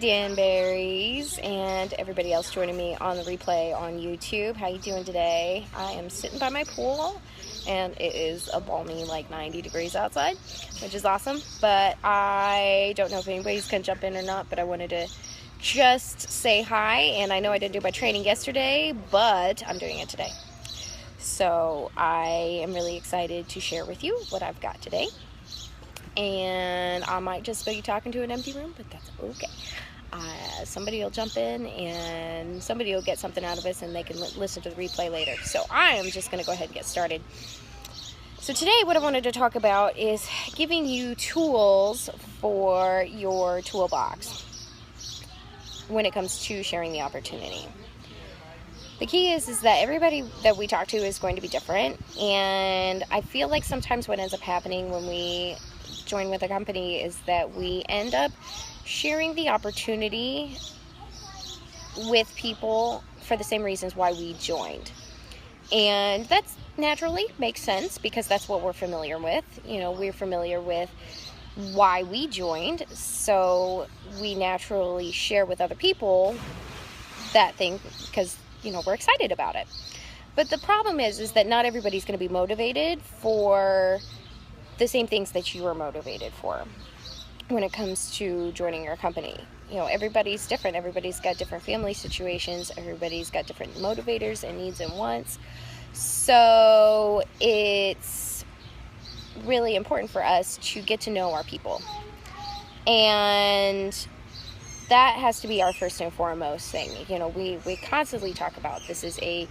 Danberries and everybody else joining me on the replay on YouTube. How you doing today? I am sitting by my pool and it is a balmy like 90 degrees outside, which is awesome. But I don't know if anybody's gonna jump in or not, but I wanted to just say hi. And I know I didn't do my training yesterday, but I'm doing it today. So I am really excited to share with you what I've got today. And I might just be talking to an empty room, but that's okay. Somebody will jump in and somebody will get something out of us and they can listen to the replay later. So I am just going to go ahead and get started. So today what I wanted to talk about is giving you tools for your toolbox when it comes to sharing the opportunity. The key is that everybody that we talk to is going to be different, and I feel like sometimes what ends up happening when we join with a company is that we end up sharing the opportunity with people for the same reasons why we joined. And that's naturally makes sense because that's what we're familiar with. You know, we're familiar with why we joined, so we naturally share with other people that thing because, you know, we're excited about it. But the problem is that not everybody's going to be motivated for the same things that you are motivated for when it comes to joining your company. You know, everybody's different. Everybody's got different family situations. Everybody's got different motivators and needs and wants. So it's really important for us to get to know our people. And that has to be our first and foremost thing. You know, we constantly talk about this is a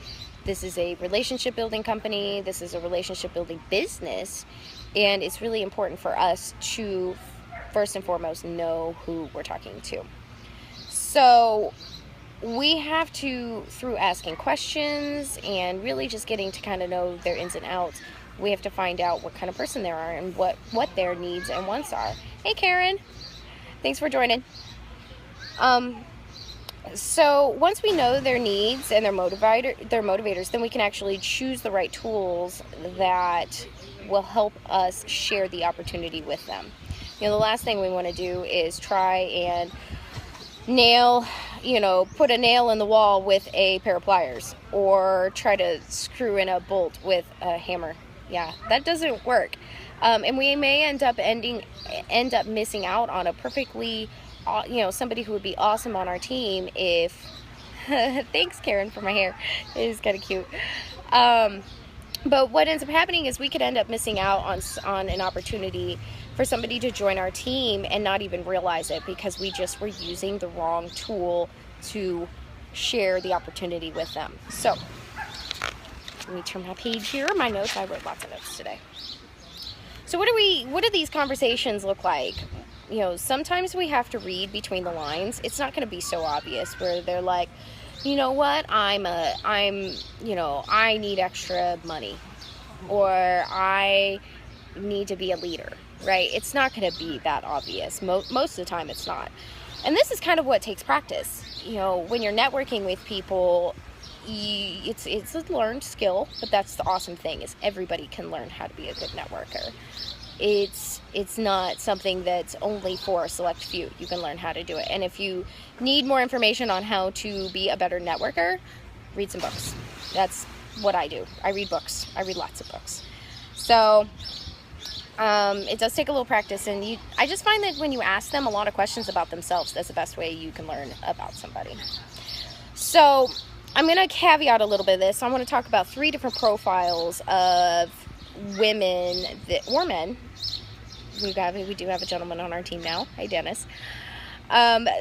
relationship building company. This is a relationship building business. And it's really important for us to first and foremost know who we're talking to. So we have to, through asking questions and really just getting to kind of know their ins and outs, we have to find out what kind of person they are and what their needs and wants are. Hey Karen, thanks for joining. So once we know their needs and their motivators, then we can actually choose the right tools that will help us share the opportunity with them. You know, the last thing we want to do is try and put a nail in the wall with a pair of pliers or try to screw in a bolt with a hammer. Yeah, that doesn't work. And we may end up missing out on a perfectly, somebody who would be awesome on our team if, thanks Karen for my hair, it is kind of cute. But what ends up happening is we could end up missing out on an opportunity for somebody to join our team and not even realize it because we just were using the wrong tool to share the opportunity with them. So let me turn my page here. My notes, I wrote lots of notes today. So what do these conversations look like? You know, sometimes we have to read between the lines. It's not going to be so obvious where they're like, you know what, I need extra money, or I need to be a leader, right? It's not going to be that obvious. Most of the time it's not. And this is kind of what takes practice. You know, when you're networking with people, it's a learned skill, but that's the awesome thing is everybody can learn how to be a good networker. It's not something that's only for a select few. You can learn how to do it. And if you need more information on how to be a better networker, read some books. That's what I do. I read books. I read lots of books. So it does take a little practice. And I just find that when you ask them a lot of questions about themselves, that's the best way you can learn about somebody. So I'm going to caveat a little bit of this. I want to talk about 3 different profiles of women or men. We do have a gentleman on our team now. Hey, Dennis.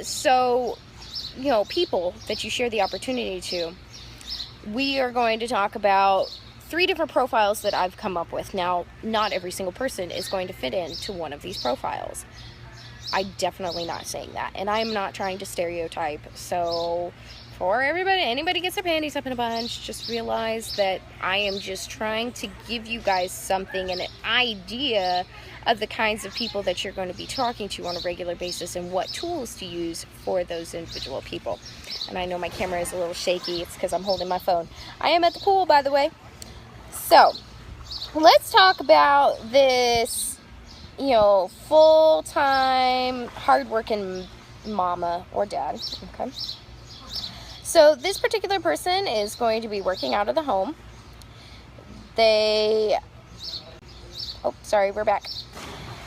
So, you know, people that you share the opportunity to, we are going to talk about 3 different profiles that I've come up with. Now, not every single person is going to fit into one of these profiles. I'm definitely not saying that. And I'm not trying to stereotype. So before anybody gets their panties up in a bunch, just realize that I am just trying to give you guys something, an idea of the kinds of people that you're going to be talking to on a regular basis and what tools to use for those individual people. And I know my camera is a little shaky. It's because I'm holding my phone. I am at the pool, by the way. So let's talk about this, full-time, hard-working mama or dad. Okay. So this particular person is going to be working out of the home. We're back.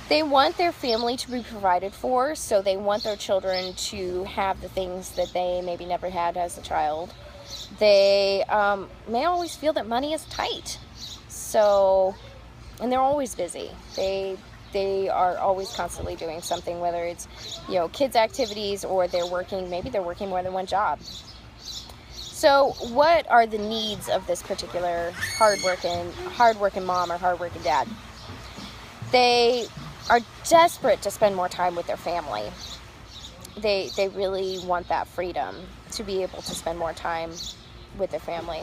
They want their family to be provided for, so they want their children to have the things that they maybe never had as a child. They may always feel that money is tight, and they're always busy. They are always constantly doing something, whether it's, kids' activities, or maybe they're working more than one job. So what are the needs of this particular hardworking mom or hardworking dad? They are desperate to spend more time with their family. They really want that freedom to be able to spend more time with their family.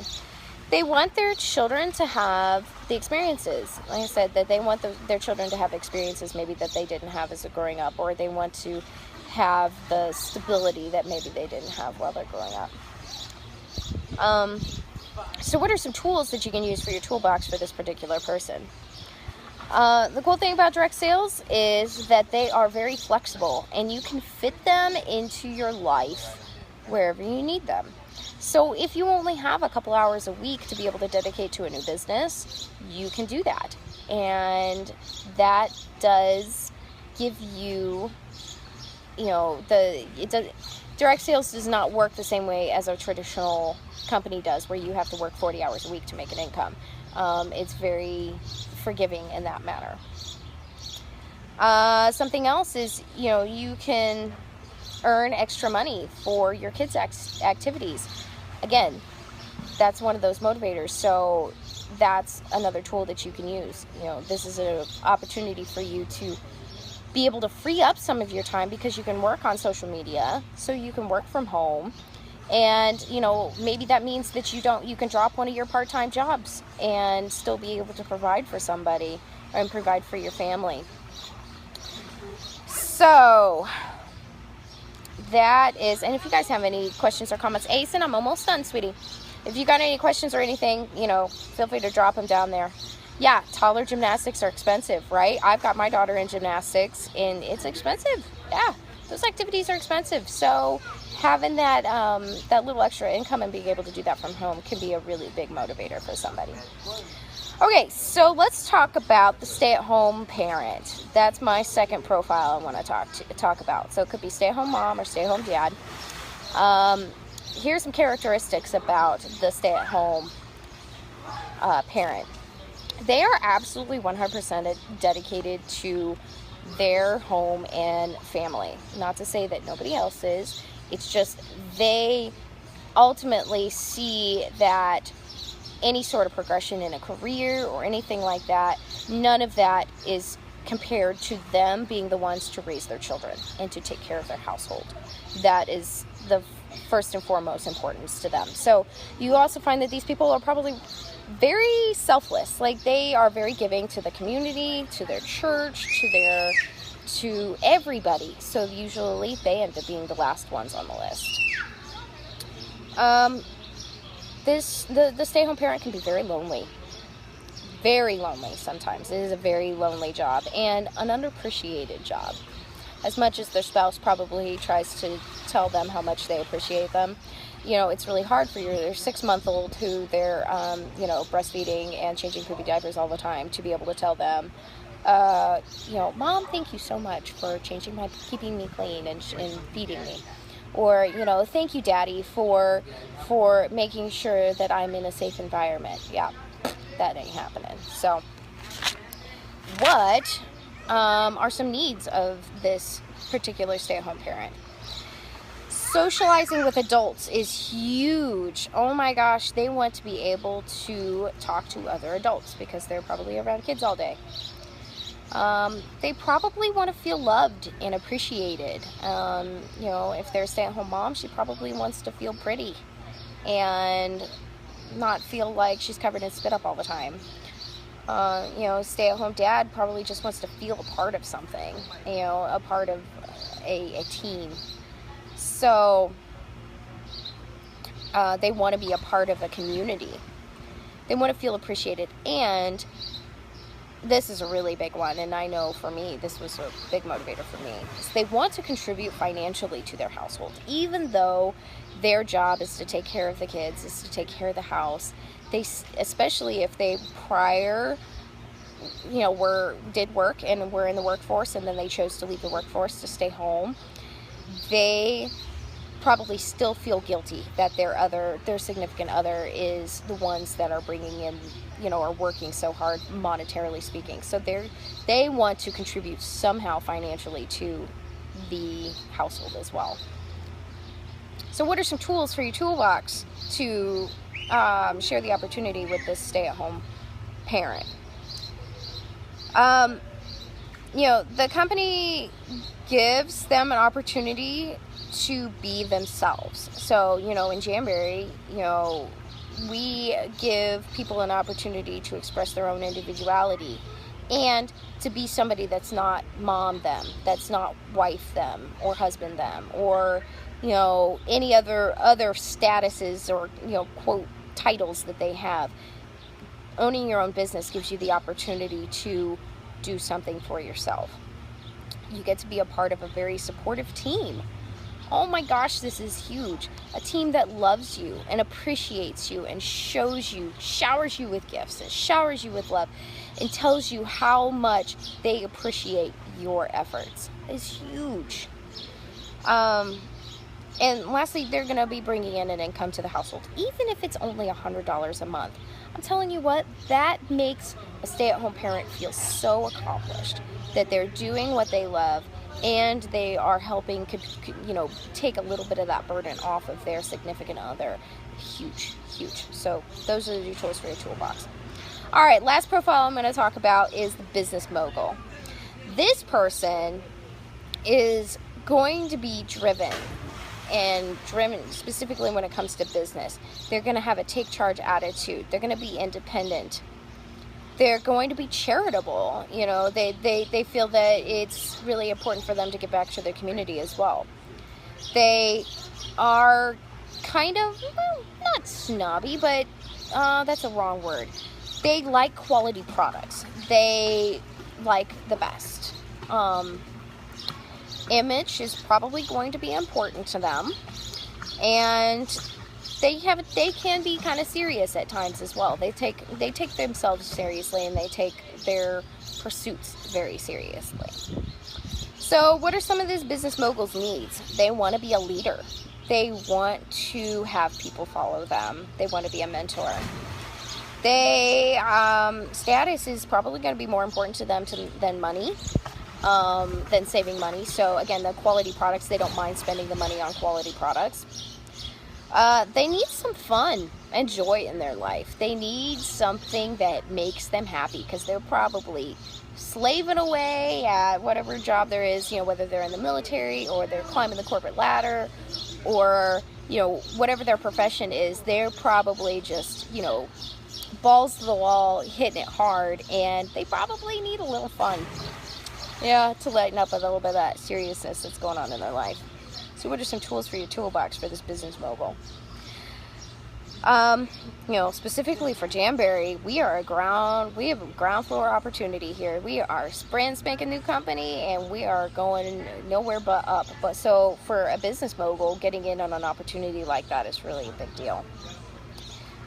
They want their children to have the experiences. Like I said, that they want their children to have experiences maybe that they didn't have as a growing up, or they want to have the stability that maybe they didn't have while they're growing up. So what are some tools that you can use for your toolbox for this particular person? The cool thing about direct sales is that they are very flexible, and you can fit them into your life wherever you need them. So if you only have a couple hours a week to be able to dedicate to a new business, you can do that. And that does give you, direct sales does not work the same way as a traditional company does, where you have to work 40 hours a week to make an income. It's very forgiving in that manner. Something else is, you can earn extra money for your kids' activities. Again, that's one of those motivators. So that's another tool that you can use. This is an opportunity for you to be able to free up some of your time, because you can work on social media, so you can work from home. And, maybe that means that you can drop one of your part-time jobs and still be able to provide for somebody and provide for your family. So that is, and if you guys have any questions or comments, Asen, I'm almost done, sweetie. If you got any questions or anything, feel free to drop them down there. Yeah, toddler gymnastics are expensive, right? I've got my daughter in gymnastics, and it's expensive. Yeah, those activities are expensive. So having that little extra income and being able to do that from home can be a really big motivator for somebody. Okay, so let's talk about the stay-at-home parent. That's my second profile I want to talk about. So it could be stay-at-home mom or stay-at-home dad. Here's some characteristics about the stay-at-home parent. They are absolutely 100% dedicated to their home and family. Not to say that nobody else is. It's just they ultimately see that any sort of progression in a career or anything like that, none of that is compared to them being the ones to raise their children and to take care of their household. That is the first and foremost importance to them. So you also find that these people are probably very selfless. Like, they are very giving to the community, to their church, to everybody. So usually they end up being the last ones on the list. The stay-at-home parent can be very lonely sometimes. It is a very lonely job and an underappreciated job. As much as their spouse probably tries to tell them how much they appreciate them, it's really hard for your 6-month-old who they're, breastfeeding and changing poopy diapers all the time, to be able to tell them, Mom, thank you so much for keeping me clean and feeding me. Or, thank you, Daddy, for making sure that I'm in a safe environment. Yeah, that ain't happening. So, what are some needs of this particular stay-at-home parent? Socializing with adults is huge. Oh my gosh, they want to be able to talk to other adults because they're probably around kids all day. They probably want to feel loved and appreciated. If they're a stay-at-home mom, she probably wants to feel pretty and not feel like she's covered in spit up all the time. Stay-at-home dad probably just wants to feel a part of something, a part of a team. So they want to be a part of a community. They want to feel appreciated, and this is a really big one, and I know for me, this was a big motivator for me, is they want to contribute financially to their household. Even though their job is to take care of the kids, is to take care of the house, they, especially if they prior, did work and were in the workforce, and then they chose to leave the workforce to stay home, they probably still feel guilty that their significant other is the ones that are bringing in, are working so hard, monetarily speaking. So they want to contribute somehow financially to the household as well. So what are some tools for your toolbox to share the opportunity with this stay-at-home parent? The company gives them an opportunity to be themselves. So, in Jamberry, we give people an opportunity to express their own individuality and to be somebody that's not mom them, that's not wife them or husband them, or, any other statuses or, quote, titles that they have. Owning your own business gives you the opportunity to do something for yourself. You get to be a part of a very supportive team. Oh my gosh, this is huge. A team that loves you and appreciates you and showers you with gifts and showers you with love and tells you how much they appreciate your efforts. It's huge. And lastly, they're going to be bringing in an income to the household, even if it's only $100 a month. I'm telling you what, that makes a stay-at-home parent feel so accomplished, that they're doing what they love and they are helping, take a little bit of that burden off of their significant other. Huge, huge. So those are the tools for your toolbox. All right, last profile I'm going to talk about is the business mogul. This person is going to be driven specifically when it comes to business. They're going to have a take charge attitude. They're going to be independent. They're going to be charitable. They feel that it's really important for them to give back to their community as well. They are kind of, not snobby, but that's a wrong word. They like quality products. They like the best. Image is probably going to be important to them, and they can be kind of serious at times as well. They take themselves seriously, and they take their pursuits very seriously. So what are some of this business mogul's needs? They want to be a leader. They want to have people follow them. They want to be a mentor. Status is probably going to be more important to them than money. Than saving money. So again, the quality products, they don't mind spending the money on quality products. They need some fun and joy in their life. They need something that makes them happy, because they're probably slaving away at whatever job there is, whether they're in the military or they're climbing the corporate ladder, or whatever their profession is. They're probably just balls to the wall, hitting it hard, and they probably need a little fun. To lighten up a little bit of that seriousness that's going on in their life. So what are some tools for your toolbox for this business mogul? Specifically for Jamberry, we have a ground floor opportunity here. We are a brand spanking new company, and we are going nowhere but up. But so for a business mogul, getting in on an opportunity like that is really a big deal.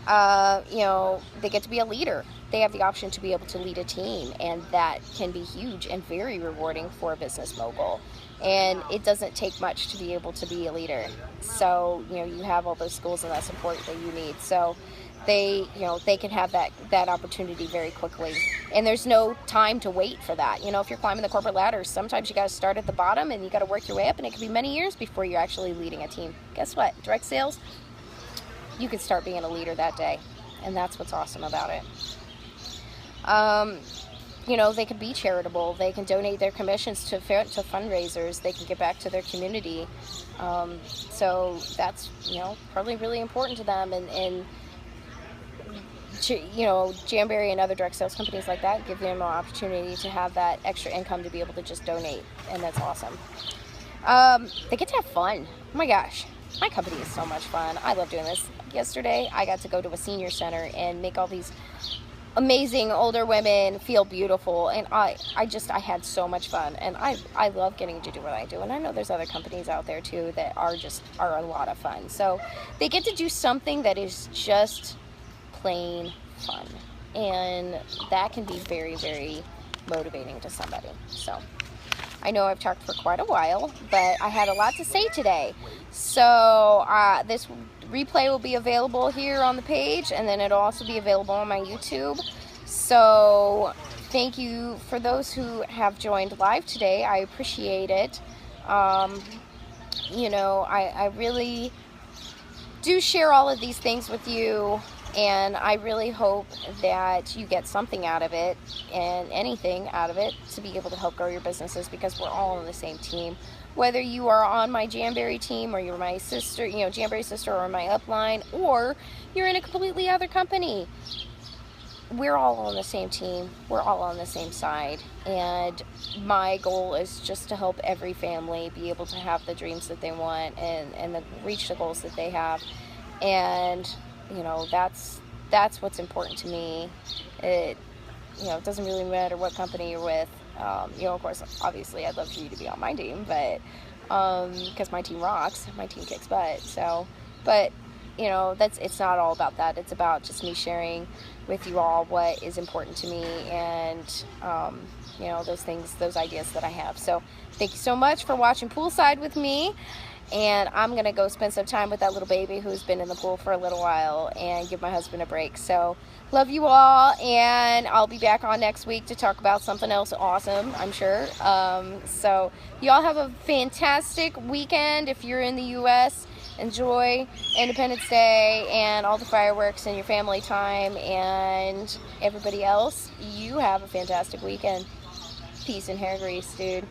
They get to be a leader. They have the option to be able to lead a team, and that can be huge and very rewarding for a business mogul. And it doesn't take much to be able to be a leader. So, you have all those skills and that support that you need. So they can have that opportunity very quickly. And there's no time to wait for that. If you're climbing the corporate ladder, sometimes you got to start at the bottom and you got to work your way up, and it can be many years before you're actually leading a team. Guess what? Direct sales, you can start being a leader that day. And that's what's awesome about it. They can be charitable. They can donate their commissions to fundraisers. They can give back to their community. So that's, probably really important to them. And Jamberry and other direct sales companies like that give them an opportunity to have that extra income to be able to just donate. And that's awesome. They get to have fun. Oh my gosh. My company is so much fun. I love doing this. Yesterday, I got to go to a senior center and make all these amazing older women feel beautiful, and I had so much fun, and I love getting to do what I do, and I know there's other companies out there too that are a lot of fun. So they get to do something that is just plain fun, and that can be very, very motivating to somebody. So I know I've talked for quite a while, but I had a lot to say today. So this replay will be available here on the page, and then it'll also be available on my YouTube. So thank you for those who have joined live today. I appreciate it. You know, I really do share all of these things with you, and I really hope that you get something out of it, and anything out of it, to be able to help grow your businesses, because we're all on the same team. Whether you are on my Jamberry team, or you're my sister, you know, Jamberry sister, or my upline, or you're in a completely other company, we're all on the same team. We're all on the same side. And my goal is just to help every family be able to have the dreams that they want, and reach the goals that they have. And you know, that's what's important to me. It, you know, it doesn't really matter what company you're with. You know, of course, obviously, I'd love for you to be on my team, but because my team rocks, my team kicks butt. So, but you know, it's not all about that. It's about just me sharing with you all what is important to me, and you know, those things, those ideas that I have. So, thank you so much for watching Poolside with me. And I'm going to go spend some time with that little baby who's been in the pool for a little while, and give my husband a break. So, love you all, and I'll be back on next week to talk about something else awesome, I'm sure. So, you all have a fantastic weekend. If you're in the U.S., enjoy Independence Day and all the fireworks and your family time. And everybody else, you have a fantastic weekend. Peace and hair grease, dude.